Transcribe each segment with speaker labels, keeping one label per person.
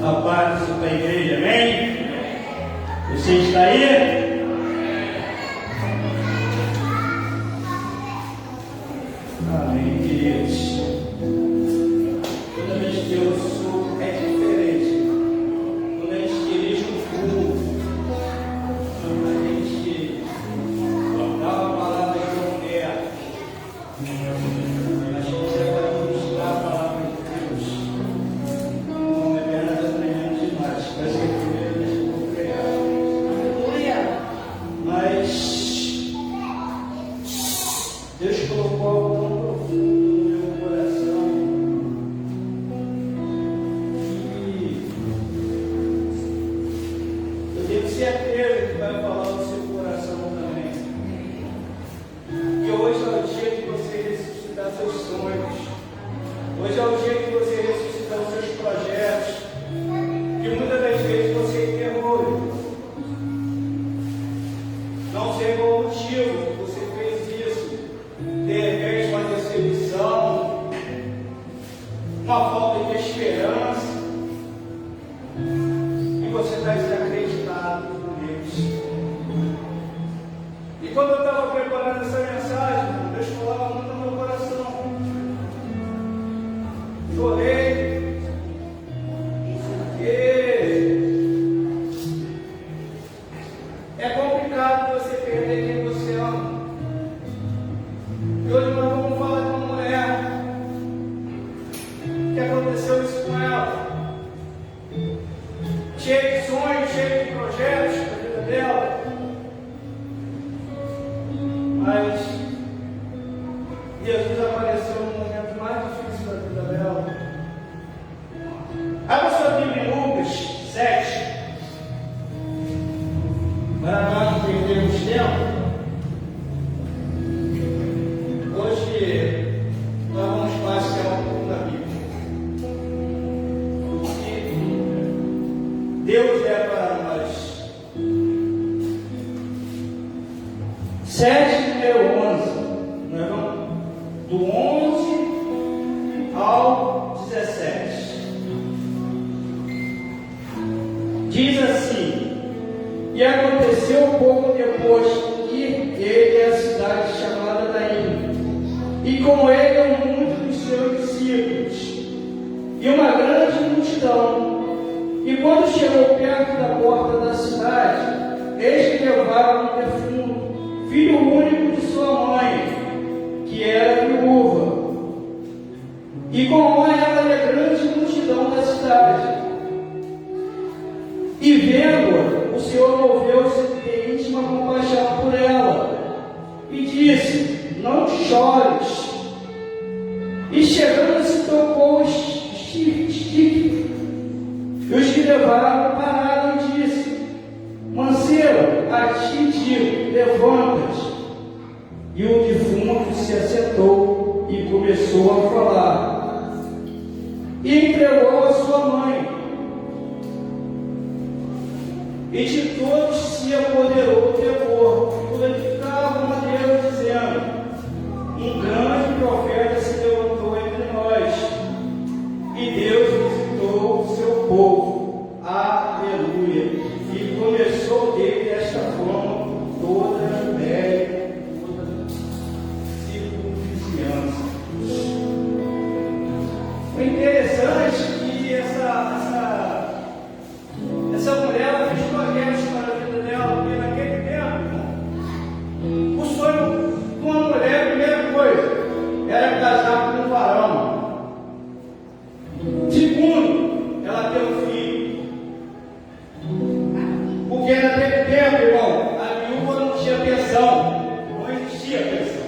Speaker 1: A paz da igreja, amém? Você está aí? Amém, queridos. Toda vez que eu sou é diferente. Quando a gente dirige um culto, a gente dá uma palavra que não quer. A gente vai buscar a palavra de Deus. Não é verdadeiramente demais. Mas é primeiro deixa eu pregar. Mas Deus colocou algo tão profundo no meu coração e eu tenho certeza que vai falar no seu coração também. E hoje é o dia de você ressuscitar seus sonhos. Hoje é o dia de você ressuscitar os seus projetos, que muitas das vezes você enterrou. Não sei qual o motivo que você fez isso. De repente, uma decepção, uma falta de esperança, e você está desacreditado por Deus. E quando eu estava preparando essa mensagem, Deus falava muito no meu coração. Chorei, porque é complicado você perder quem você ama. E hoje nós vamos falar de uma mulher que aconteceu isso com ela, cheia de sonhos, cheia de projetos na vida dela, mas Jesus apareceu no momento mais difícil da vida dela. Abra sua Bíblia em Lucas 7, para nós não perdermos tempo. Hoje nós vamos passear um pouco na Bíblia. Deus é para nós. 7, número 11. Não é não? Do 11 ao 17. Diz assim: e aconteceu pouco depois que ele é a cidade chamada Naim, e com ele muitos dos seus discípulos, e uma grande multidão. E quando chegou perto da porta da cidade, eis que levaram um defunto, filho único de sua mãe, que era viúva. E com ela a grande multidão da cidade. E vendo-a, o Senhor moveu-se de íntima compaixão por ela, e disse: não chores. E chegando-se, tocou os estique. E os que levaram pararam e disse: mancebo, a ti digo, levanta-te. E o defunto se assentou e começou a falar. E entregou a sua mãe. E de todos se apoderou o temor, glorificavam a Deus, dizendo: um grande profeta se levantou entre nós, e Deus visitou o seu povo. Aleluia! E começou dele esta forma toda a Judéia, toda a circunvizinhança. O interessante é que essa mulher, ela fez projetos para a vida dela, porque naquele tempo, o sonho de uma mulher, a primeira coisa, era casar com um varão. Segundo, ela ter um filho. Porque naquele tempo, irmão, a viúva não tinha pensão, não existia pensão.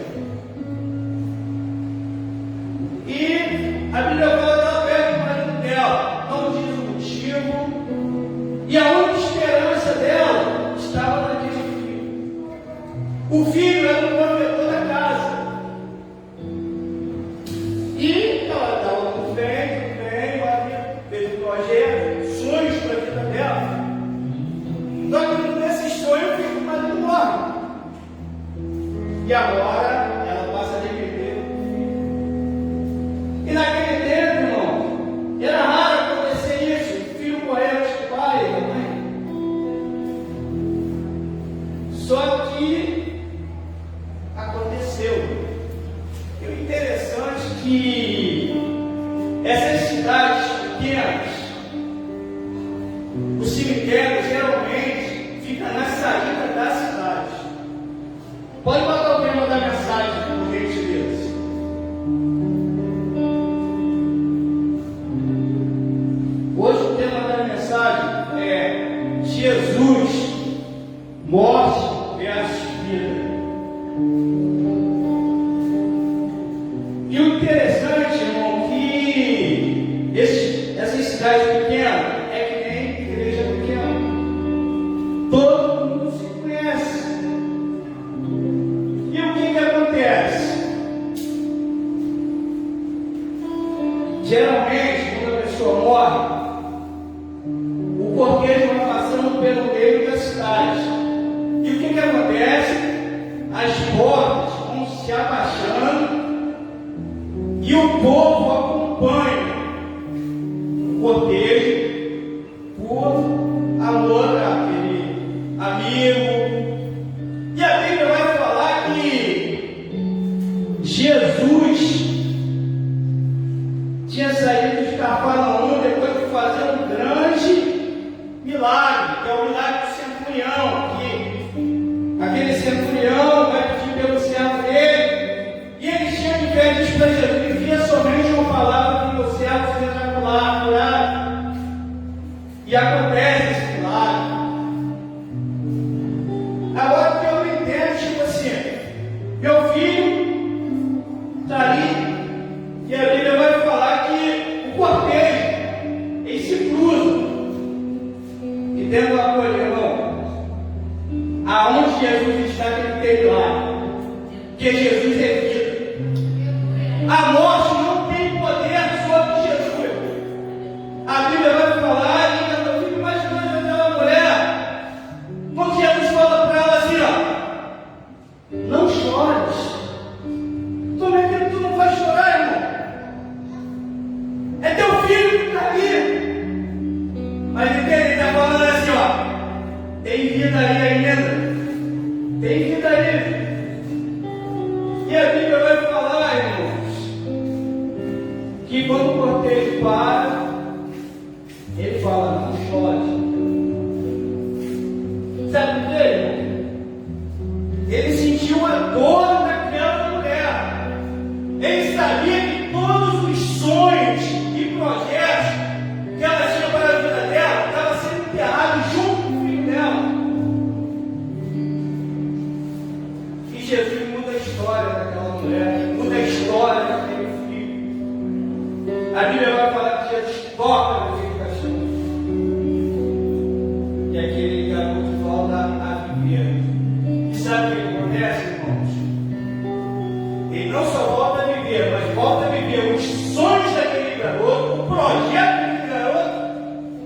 Speaker 1: E a Bíblia fala que ela perde o marido dela, não diz o motivo. E a única esperança dela estava naquele filho. O filho era o provedor da casa. E ela estava tudo bem, ela fez um projeto, sonhos para a vida dela. Só que nesses sonhos o filho do marido morre. E agora ela passa a depender do filho. E naquele tempo, irmão, era raro acontecer isso. O filho morrer. Pode botar o tema da mensagem, por gentileza. Hoje o tema da mensagem é Jesus, morte versus vida. E o interessante, irmão, que essas cidades pequenas é que nem igreja pequena. Todo mundo se conhece. E o que acontece? Geralmente, quando a pessoa morre, o cortejo vai passando pelo meio da cidade. E o que acontece? As portas vão se abaixando e o povo acompanha o cortejo por amor àquele amigo. E a Bíblia vai falar que Jesus tinha saído de Cafarnaum depois de fazer um grande milagre, que é o milagre do centurião, que aquele centurião vai pedir pelo servo dele, e ele chega e pede para Jesus, envia somente uma palavra que o servo seja curado. E acontece esse milagre. Agora o que eu não entendo, tipo assim, meu filho está ali, e a Bíblia vai falar que o cortejo, eles se cruzam. E dentro do apoio, irmão, aonde Jesus está, tem que ter lá. Porque Jesus é vida. A morte não tem poder sobre Jesus. A Bíblia vai falar, e eu fico imaginando aquela mulher, quando Jesus fala para ela assim, ó, não chores. Como é que tu não vai chorar, irmão? É teu filho que está ali. Mas ele está falando assim, ó, tem vida ali ainda. Tem vida ali. E a Bíblia vai falar, irmãos, que quando o cortejo para, ele fala, não chore. Sabe por quê, irmão? Ele sentiu a dor daquela mulher. Ele sabia que todos os sonhos e projetos que ela tinha para a vida dela estavam sendo enterrados junto com o filho dela. E Jesus muda a história daquela mulher, muda a história daquele filho. A Bíblia vai falar que Jesus toca naquele cachorro. E aquele garoto volta a viver. E sabe o que acontece, irmãos? Ele não só volta a viver, mas volta a viver os sonhos daquele garoto, o projeto daquele garoto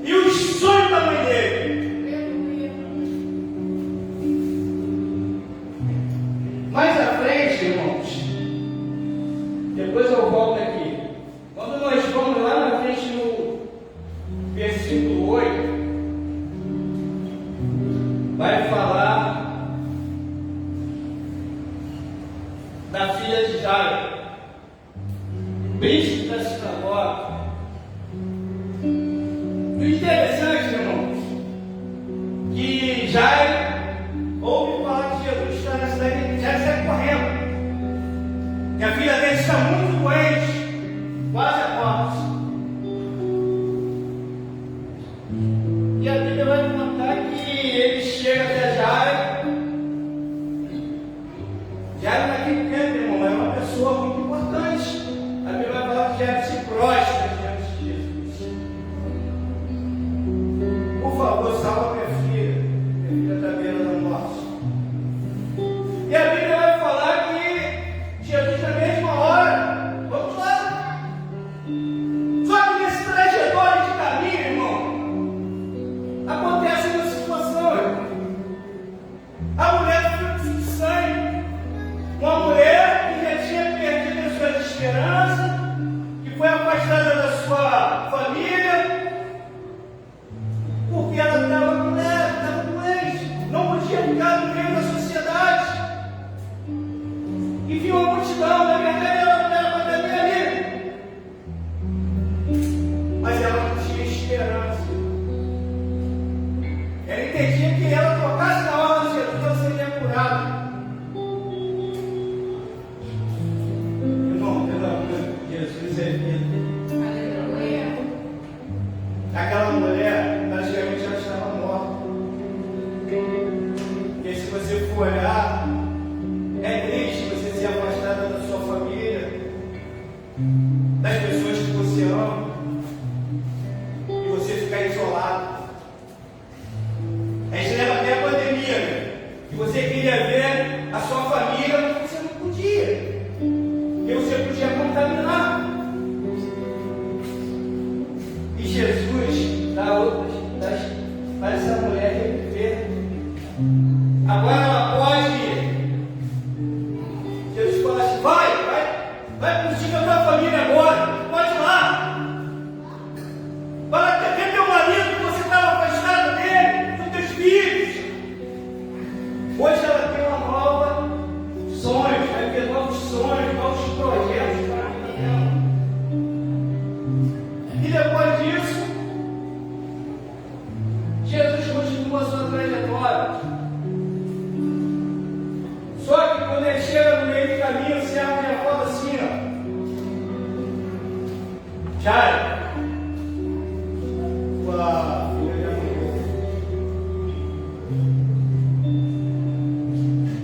Speaker 1: e os sonhos da mãe dele. Mais à frente, irmãos, depois eu volto aqui. Quando nós vamos lá na frente no versículo 8, vai falar da filha de Jairo, príncipe da sinagoga. O interessante, irmãos, que Jairo ouve falar que Jesus está na cidade, já sai correndo, que a filha dele está muito doente, quase a morte. E a Bíblia vai contar que ele chega até Jairo. Jairo naquele tempo, irmão, é uma pessoa muito importante. A Bíblia vai falar que Jairo se prostra diante de Jesus. Por favor, salva minha filha está à beira da morte. E a Bíblia vai falar que Jesus, na mesma hora, vamos lá. Só que nesse trajetório de caminho, irmão,
Speaker 2: aquela mulher, praticamente já estava morta. Porque se você for olhar, é triste você ser afastada da sua família, das pessoas que você ama, e você ficar isolado. A gente leva até a pandemia, né? E você queria ver a sua família, mas você não podia. Porque você podia contaminar. E Jesus faz essa mulher reviver. Agora ela pode. Jesus fala assim: vai curtir com a tua família agora. Pode ir lá. Vai ver teu marido que você estava afastado dele, com teus filhos. Hoje ela tem uma nova sonhos, vai ter novos sonhos, novos projetos para a vida dela. E depois disso, Jesus continua a sua trajetória. Só que quando ele chega no meio do caminho, o servo já fala assim, ó: Jairo, tua filha já morreu.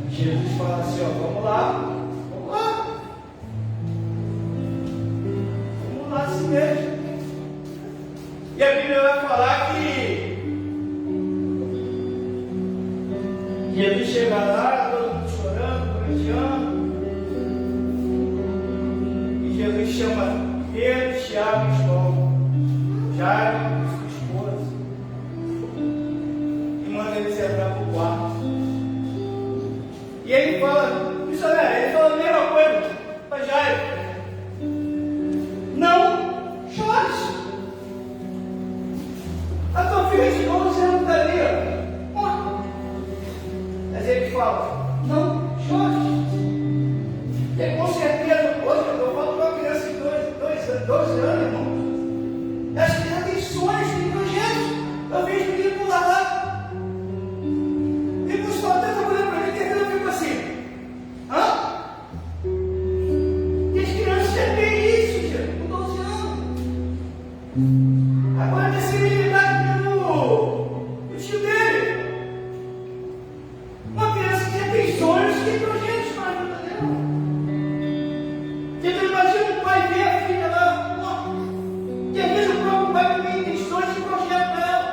Speaker 2: Jesus fala assim, ó: vamos lá. Vamos lá assim mesmo. E a Bíblia vai falar que Jesus chega lá, todo mundo chorando, pranteando. E Jesus chama Pedro, Tiago e João, Jairo e sua esposa, e manda eles entrar para o quarto. E ele fala, missionário, ele fala a mesma coisa para Jairo: não chores. A tua filha de novo você não está ali, ó. Mas ele fala: não chores. E com certeza, hoje eu falo para uma criança de 12 anos, irmão. Essa criança tem sonhos, tem projetos. Eu vejo menino pular lá. E o pessoal até está olhando para mim, e eu fico assim: hã? E as crianças já têm isso, gente, com 12 anos. Agora tem sensibilidade pelo tio dele. Uma criança que já tem sonhos, tem projetos para a vida dela. Então imagina o pai ver a filha lá, e às vezes o próprio pai também tem sonhos e projetos para ela.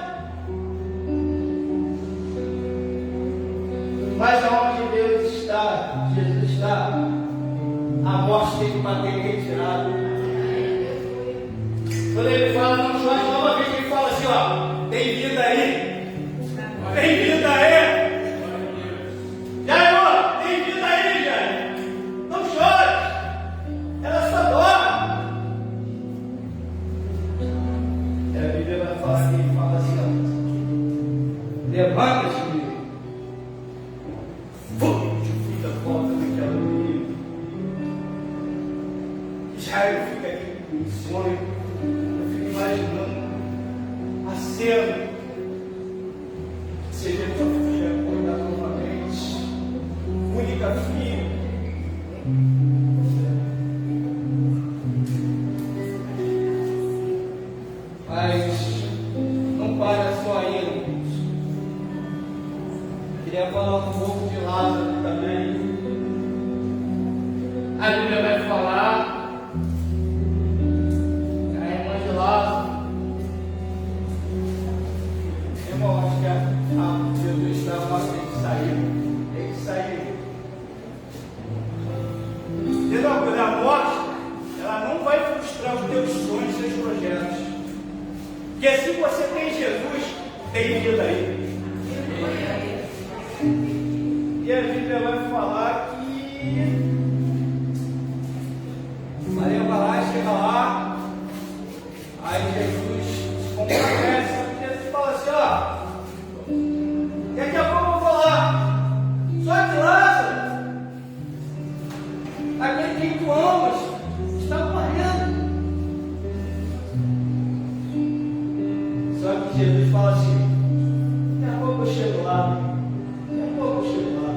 Speaker 2: Mas aonde Deus está, Jesus está, a morte tem que bater em retirada. Quando ele fala não chore, uma vez ele fala assim, ó: tem vida aí. Tem vida aí. Jairo, tem vida aí, Jairo. Não chore. Ela só dorme. E a Bíblia vai falar que ele fala assim, ó: levanta-te, filho. Fica volta daquela menina. Jairo fica aqui com sonho. Eu fico imaginando a cena. Seja tua filha acordar novamente, única filha. Mas não para só aí, irmãos. Queria falar um pouco de Lázaro também. A Bíblia vai falar. Irmão, acho que Jesus tem que sair. Tem que sair. Entendeu? A morte, ela não vai frustrar os teus sonhos, os teus projetos. Porque se você tem Jesus, tem vida aí. E a Bíblia vai falar que Maria vai lá, chega lá. Aí Jesus comparece. Jesus fala assim, ó: daqui a pouco eu vou falar. Só que Lázaro, aquele que tu amas, está morrendo. Só que Jesus fala assim: daqui a pouco eu chego lá. Daqui a pouco eu chego lá.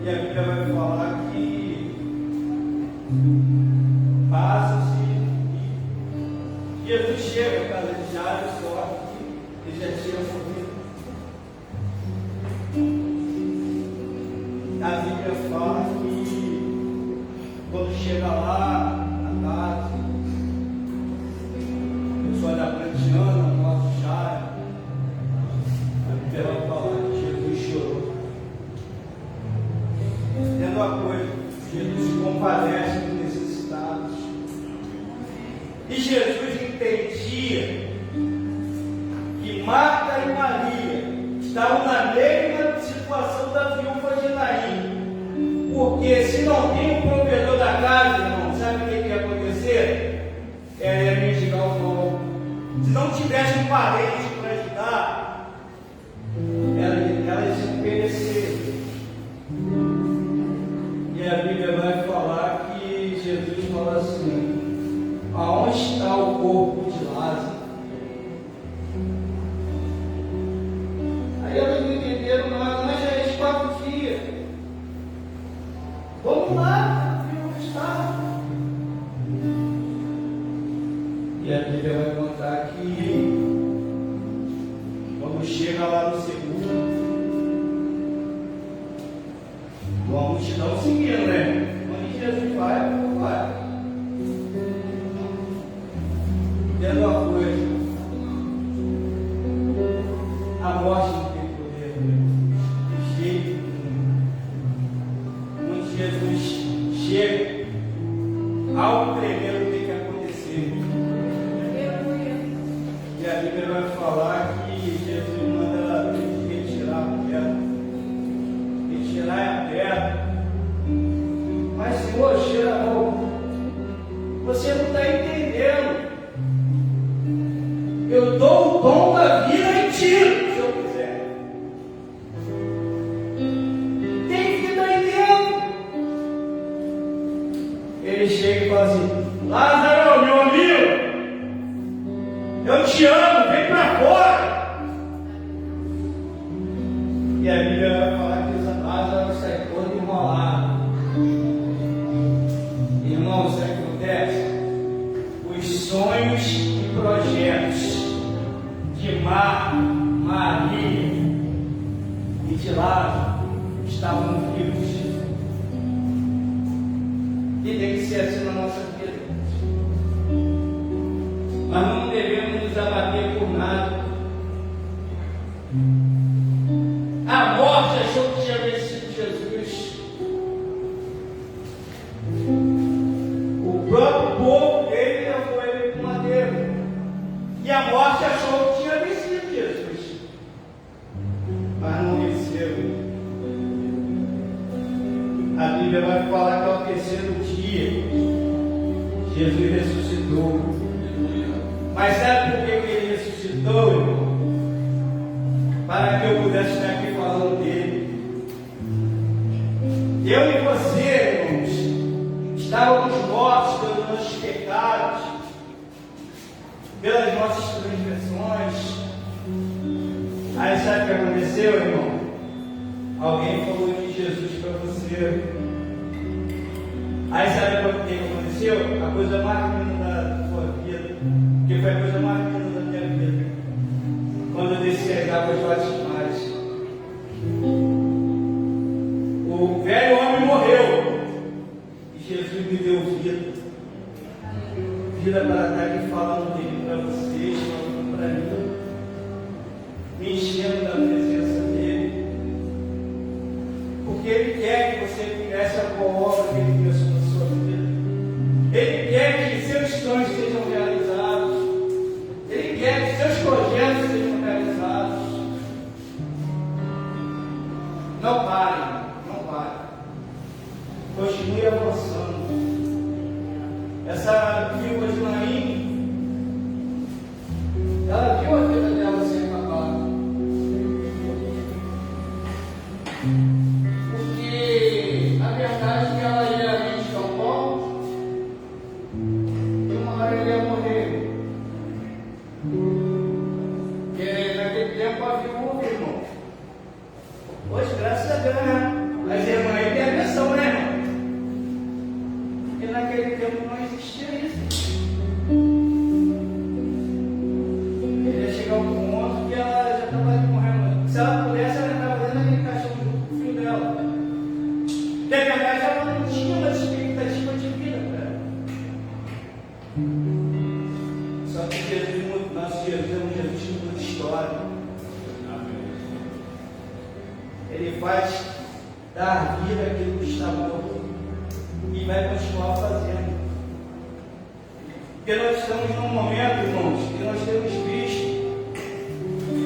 Speaker 2: E a Bíblia vai falar que passa-se Jesus chega à casa de Jairo, só que ele já tinha morrido. A Bíblia fala que quando chega lá, na casa, a pessoa da pranteana, no nosso Jairo, a Bíblia vai falar que Jesus chorou. Entenda uma coisa, Jesus se compadece dos necessitados. E Jesus entendia que Marta e Maria estavam na mesma situação da viúva de Naim. Porque se não tinha um provedor da casa, irmão, sabe o que ia acontecer? Ela ia mendigar o pão. Se não tivesse um parente para ajudar, ela ia se perecer. E a Bíblia vai falar que Jesus fala assim: aonde está o corpo de Lázaro? Aí elas não entenderam nada, mas já é 4 dias. Vamos lá, onde está? E a Bíblia vai contar que quando chega lá no segundo, uma multidão seguindo, né? Onde Jesus vai, vai. Entenda uma coisa: a morte não tem poder, de jeito nenhum. Quando Jesus chega, algo tremendo tem que acontecer. E a Bíblia vai falar que Jesus manda ela retirar a pedra. Retirar a pedra. Mas, Senhor, cheira a roupa. Você não está entendendo. Eu dou o dom da vida e tiro, se eu quiser. Tem vida aí dentro. Ele chega e fala assim: Lázaro, meu amigo, eu te amo, vem para fora. E a Bíblia vai falar que Lázaro sai todo enrolado. Irmão, isso acontece. Os sonhos e projetos de Marta, Maria e de Lázaro estavam vivos. E tem que ser assim na nossa vida. Mas não devemos nos abater por nada. A morte achou que tinha vencido Jesus. O próprio povo dele levou ele para o madeiro. E a morte achou que tinha vencido Jesus. Mas não venceu. A Bíblia vai falar que ao terceiro dia Jesus ressuscitou. Mas sabe por que ele ressuscitou, irmão? Para que eu pudesse estar aqui falando dele. Eu e você, irmãos, estávamos mortos pelos nossos pecados, pelas nossas transgressões. Aí sabe o que aconteceu, irmão? Alguém falou de Jesus para você. Aí sabe o que aconteceu? A coisa mais linda da sua vida, que foi a coisa mais linda da minha vida, quando eu desci as águas batismais. O velho homem morreu e Jesus me deu vida. Vida para estar aqui falando dele para vocês, falando para mim, me enchendo da presença dele. Porque ele quer que você comece a boa obra que ele começou na sua vida. Ele quer que seus sonhos sejam realizados. Ele quer que seus projetos sejam realizados. Não pare, não pare. Continue avançando. Essa viúva de Naim nosso Jesus é um Jesus que muda história. Ele faz dar vida àquilo que está morto e vai continuar fazendo. Porque nós estamos num momento, irmãos, que nós temos visto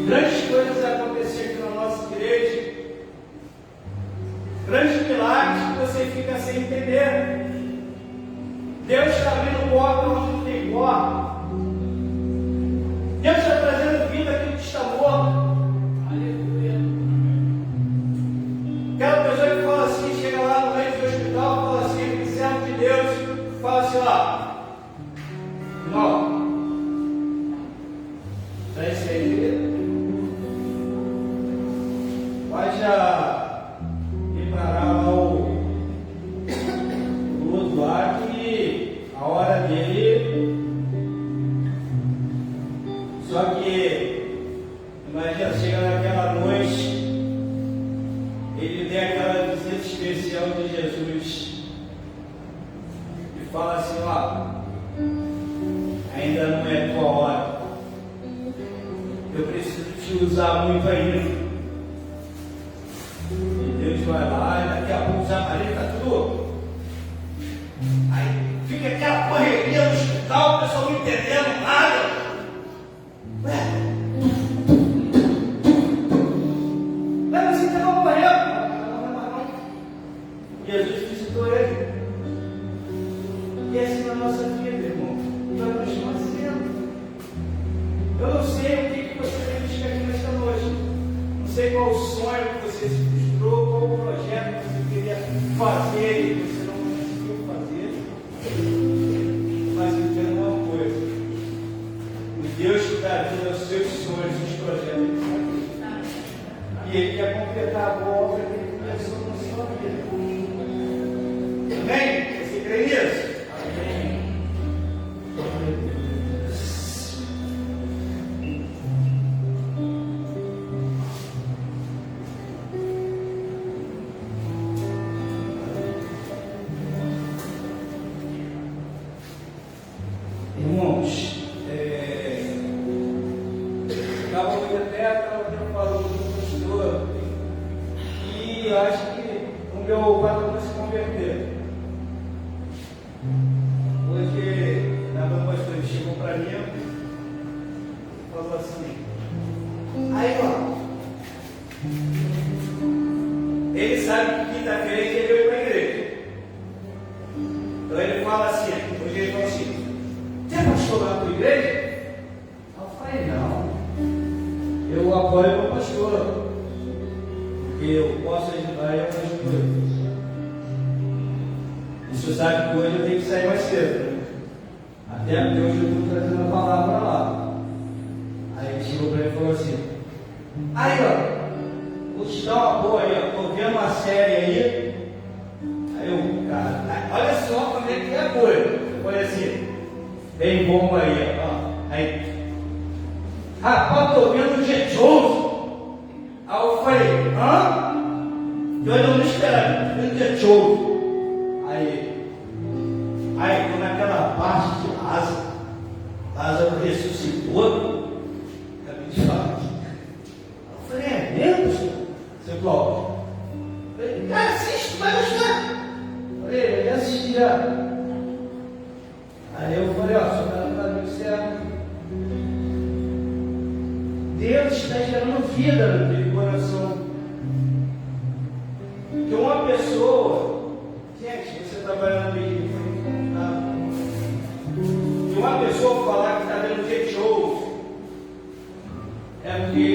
Speaker 2: grandes coisas acontecer aqui na nossa igreja, grandes milagres que você fica sem entender. Deus está abrindo porta onde não tem porta. Deus está trazendo vida àquilo que está morto. Aleluia. Aquela pessoa que fala assim, chega lá no meio do hospital, fala assim, servo de Deus, fala assim, ó, irmão, para esse aí, vai já preparar lá o outro lá que a hora dele. Só que imagina, chega naquela noite, ele tem aquela visita especial de Jesus e fala assim, ó, ainda não é tua hora, eu preciso te usar muito ainda. E Deus vai lá e daqui a pouco os aparelhos está tudo. Aí fica aquela correria no hospital, o pessoal não entendendo nada. Mas você não morreu. Jesus visitou ele. E assim na nossa vida, irmão, vai continuar sendo. Eu não sei o que você tem que buscar aqui nesta noite. Não sei qual o sonho que você se frustrou, qual o projeto que você queria fazer e você não conseguiu fazer. Mas entenda uma coisa: o Deus que dá vida aos seus sonhos, os projetos, e Ele quer completar a boa obra que Ele começou na sua vida. Amém? Você crê nisso? Amém. Irmãos, estava falando do pastor e acho que o meu patrão se converteu. Hoje, na minha pastor, ele chegou para mim e falou assim, aí ó, ele sabe que quinta-feira ele veio para a igreja. Então ele fala assim, hoje ele falou assim, você é pastor lá na tua igreja? Eu falei, não. Eu apoio o meu pastor, porque eu posso ajudar em algumas coisas. E você sabe que hoje eu tenho que sair mais cedo, né? Até porque hoje eu estou trazendo a palavra lá. Aí ele chegou para mim e falou assim, aí ó, vou te dar uma boa aí, ó, estou vendo uma série aí. Aí eu, cara, olha só como é que é a coisa. Eu falei assim, bem bom aí, ó. Aí, rapaz, estou vendo o Getouros. Aí eu falei, hã? Eu ainda não esperava, vendo o Getouros. Aí, estou naquela parte de Lázaro ressuscitou. Acabei de falar. Eu falei, é mesmo, senhor? Seu Cláudio? Eu falei, cara, assiste, vai gostar. Eu falei, eu já assisti já. Aí eu falei, ó, senhor está no caminho certo. Deus está gerando vida no teu coração. Que uma pessoa, gente, você trabalhando aí, que uma pessoa falar que está vendo Getouros, é porque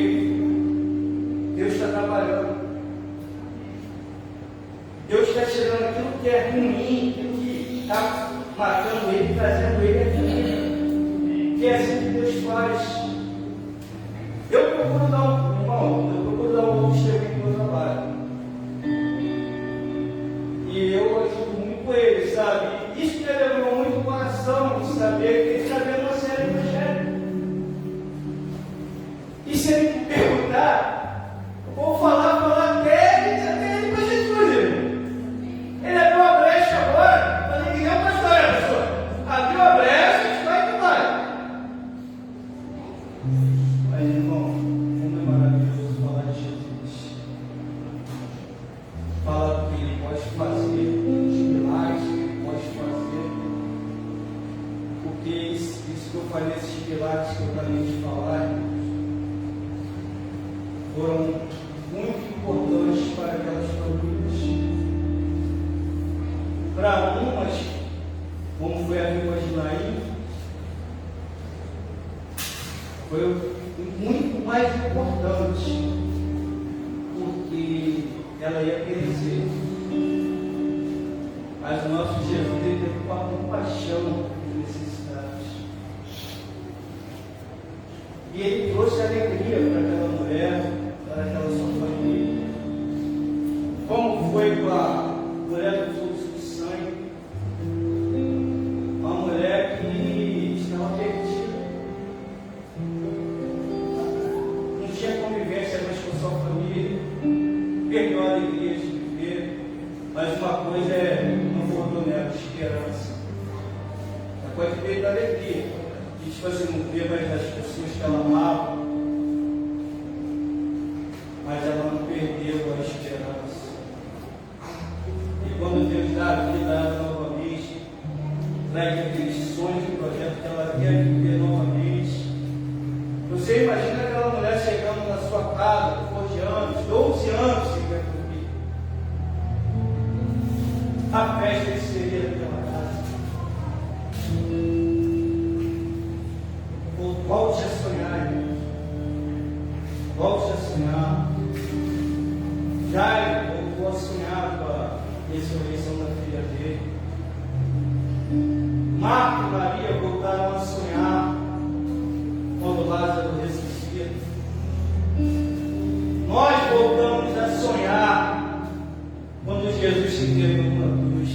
Speaker 2: Deus está trabalhando. Deus está tirando aquilo que é ruim, aquilo que está matando ele, trazendo ele aqui. Que é assim que Deus faz. Eu procuro dar um testemunho do meu trabalho. E eu ajudo muito com ele, sabe? Isso me levou muito o coração de saber que ele está vendo uma série de evangelho. E se ele me perguntar, eu vou falar até ele para Jesus. Ele abriu a brecha agora. Eu falei, que é o pastor, pastor? Abriu a brecha, a gente vai que vai. Mas, irmão, como é maravilhoso falar de Jesus. Fala do que Ele pode fazer, dos milagres que Ele pode fazer. Porque isso que eu falei, esses milagres que eu acabei de falar, foram muito importantes para aquelas famílias. Para umas, como foi a viúva de Naim, foi muito mais importante, porque ela ia perecer. Mas o nosso Jesus teve uma compaixão dos necessitados. E Ele trouxe alegria para aquela mulher, para aquela sua família. Como foi com a mulher do fluxo de sangue? Uma mulher que estava perdida. Não tinha convivência mais com sua família. Perdeu a alegria de viver. Mas uma coisa não faltou nela, esperança. Ela pode ter alegria. E tipo assim, não vê mais as pessoas que ela amava. Mas ela não perdeu a esperança. E quando Deus dá a vida a ela novamente, traz aqueles sonhos e projetos que ela quer viver novamente. Você imagina aquela mulher chegando na sua casa, depois de anos, 12 anos sem ver dormir. A festa que seria daquela casa. Volte a sonhar, irmão. Volte a sonhar. Jairo voltou a sonhar com a ressurreição da filha dele. Marta e Maria voltaram a sonhar quando Lázaro ressuscita. Nós voltamos a sonhar quando Jesus se entregou na cruz.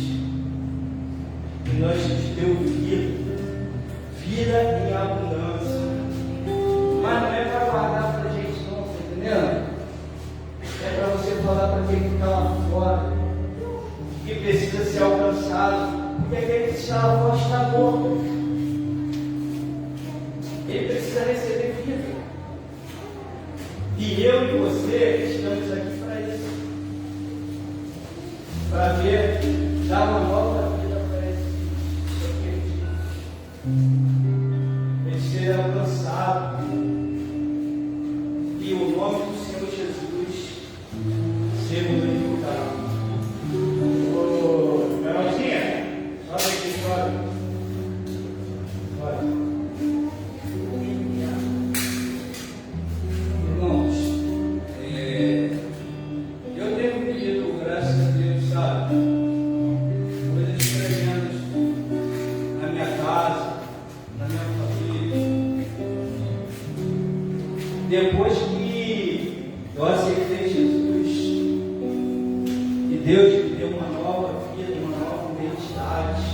Speaker 2: E nós nos deu vida em abundância. Mas não é para guardar para a gente, não, está entendendo? É para você falar para quem está lá fora, que precisa ser alcançado, porque aquele que está lá fora está morto. Ele precisa receber vida. E eu e você estamos aqui para isso. Para ver, dar uma nova vida para eles. Eles serem alcançados. E o nome do Senhor Jesus ser glorificado. Ô, Carolzinha, olha aqui fora. Olha. Irmãos, eu tenho pedido, graças a Deus, sabe, coisas tremendas na minha casa, na minha família. Depois que eu aceitei Jesus, e Deus me deu uma nova vida, uma nova identidade,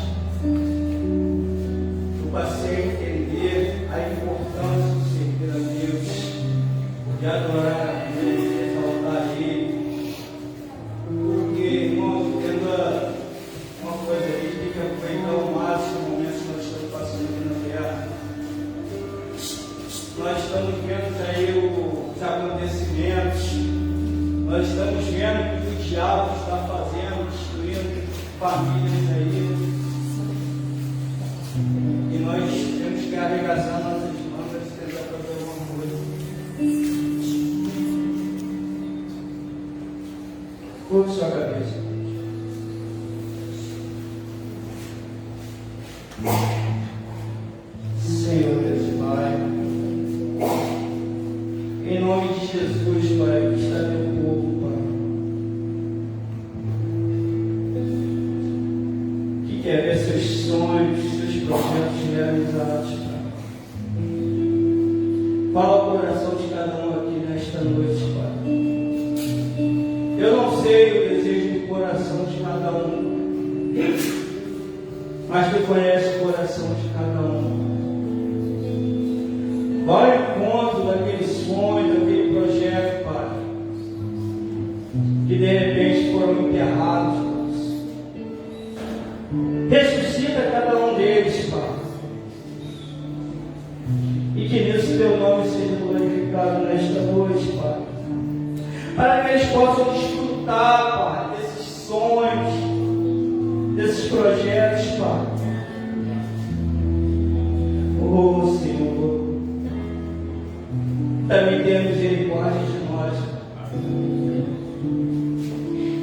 Speaker 2: eu passei a entender a importância de servir a Deus, de adorar a Deus, de exaltar Ele. Porque, irmãos, entenda uma coisa, a gente tem que aproveitar ao máximo o momento que nós estamos passando aqui na terra. Nós estamos vendo aí os acontecimentos, nós estamos vendo o que o diabo está fazendo, destruindo famílias aí. E nós temos que arregaçar nossas mangas e tentar fazer alguma coisa. Curte sua cabeça. Senhor Deus e Pai, em nome de Jesus, Pai, que está teu povo, Pai, que quer ver seus sonhos, seus projetos realizados, Pai. Fala o coração de cada um aqui nesta noite, Pai. Eu não sei o desejo do coração de cada um, mas tu conheces o coração de cada um. Vai ao encontro daquele sonho, daquele projeto, Pai, que de repente foram enterrados, Deus. Ressuscita cada um deles, Pai, e que nisso teu nome
Speaker 1: obrigado nesta noite, Pai. Para que eles possam desfrutar, Pai, desses sonhos, desses projetos, Pai. Oh, Senhor, também tenha misericórdia de nós.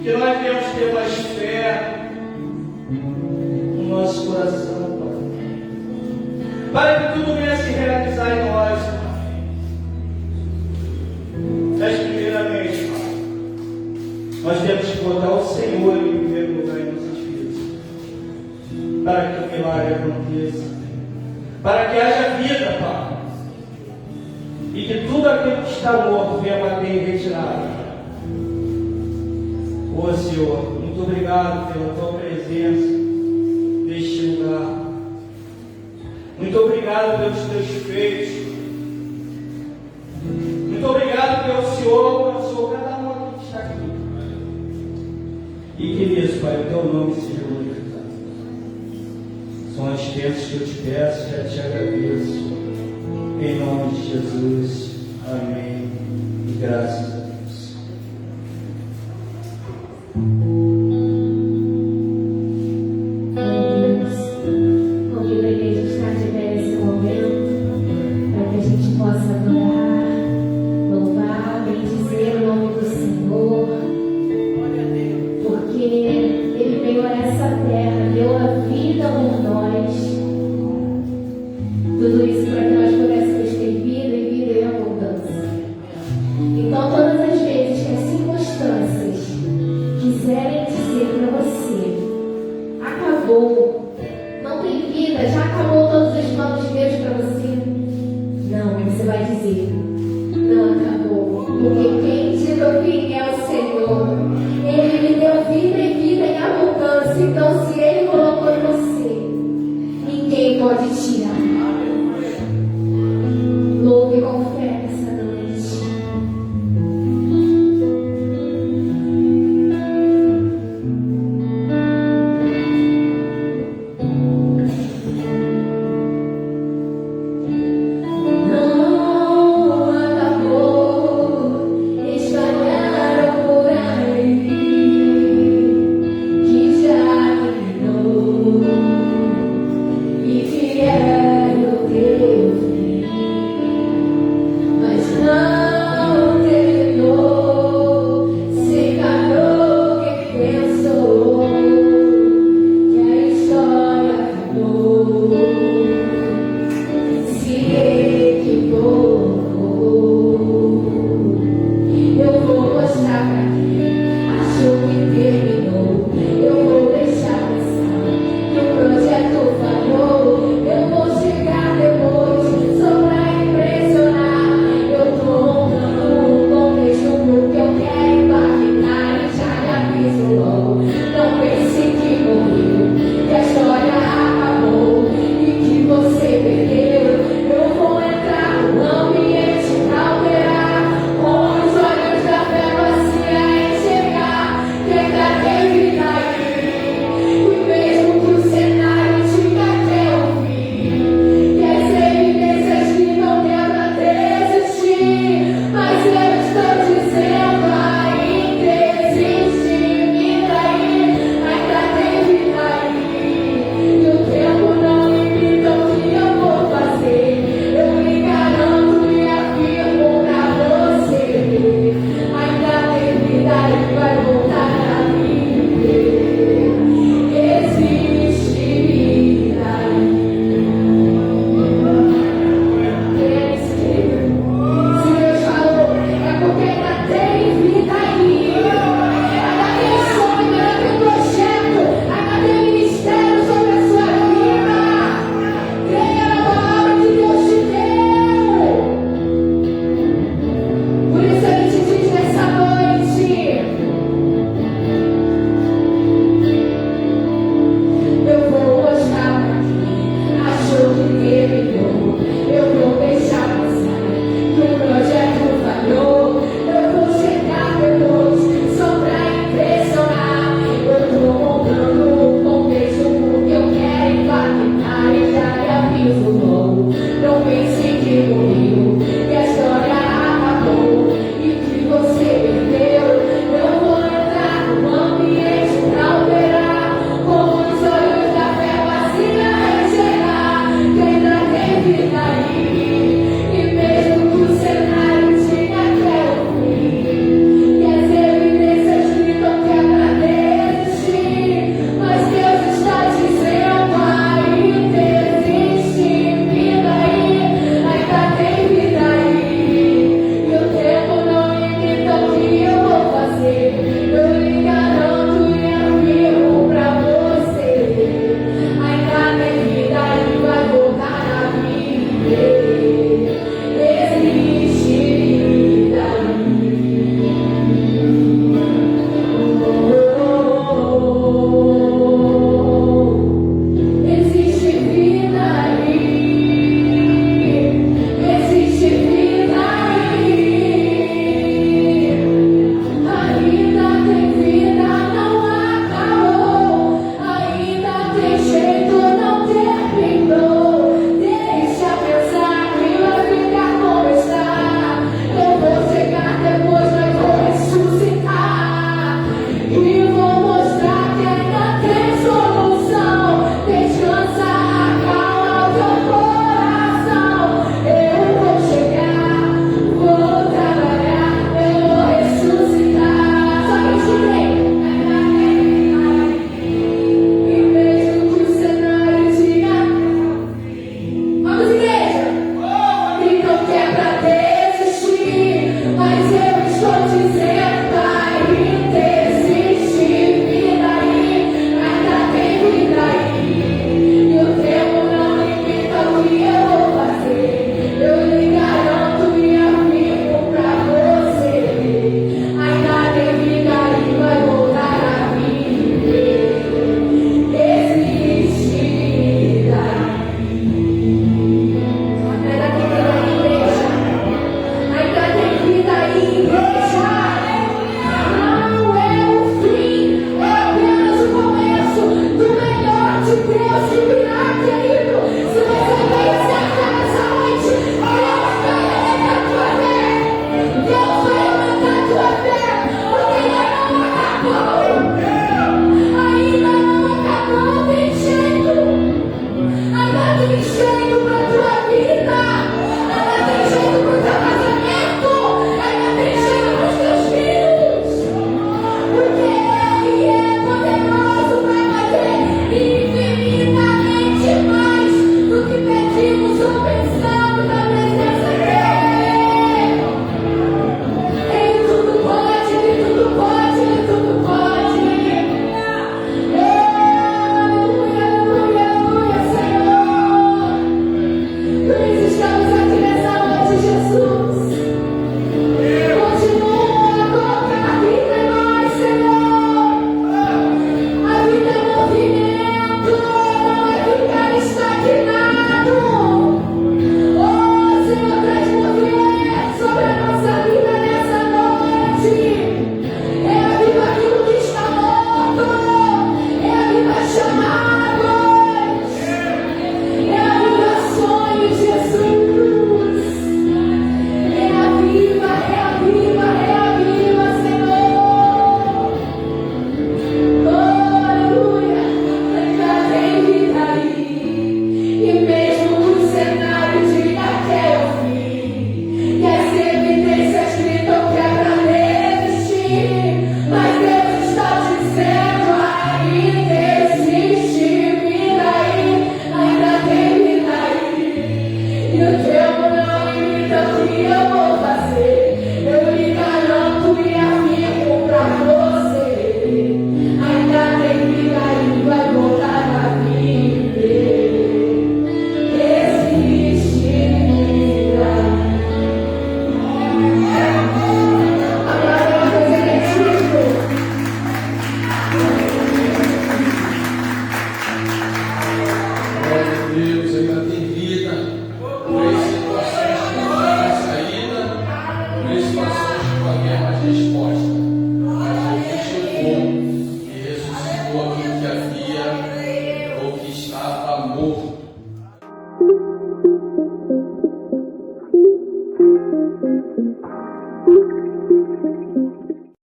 Speaker 1: Que nós venhamos ter mais fé no nosso coração, Pai. Para que tudo venha se realizar em nós, Pai. Mas primeiramente, Pai, nós temos que botar o Senhor em primeiro lugar em nossas vidas. Para que o milagre aconteça. Para que haja vida, Pai. E que tudo aquilo que está morto venha bater em retirada. Ô Senhor, muito obrigado pela tua presença neste lugar. Muito obrigado pelos teus feitos. Muito obrigado pelo Senhor alcançou cada um aqui que está aqui. E que nisso, Pai, o teu nome seja glorificado. São as bênçãos que eu te peço, já te agradeço. Em nome de Jesus. Amém. E graças a Deus.
Speaker 3: Convido a igreja a estar de pé nesse momento, para que a gente possa adorar, louvar, bendizer o nome do Senhor, porque Ele veio a essa terra, deu a vida por nós. Tudo isso para que nós pudéssemos ter vida e vida em abundância. Então, todas as vezes que as circunstâncias quiserem dizer para você, acabou, não tem vida, já acabou todos os planos de Deus para você, não, você vai dizer, não acabou, porque quem tira o fim é o Senhor. Ele me deu vida e vida em abundância. Então, se Ele colocou em você, ninguém pode tirar.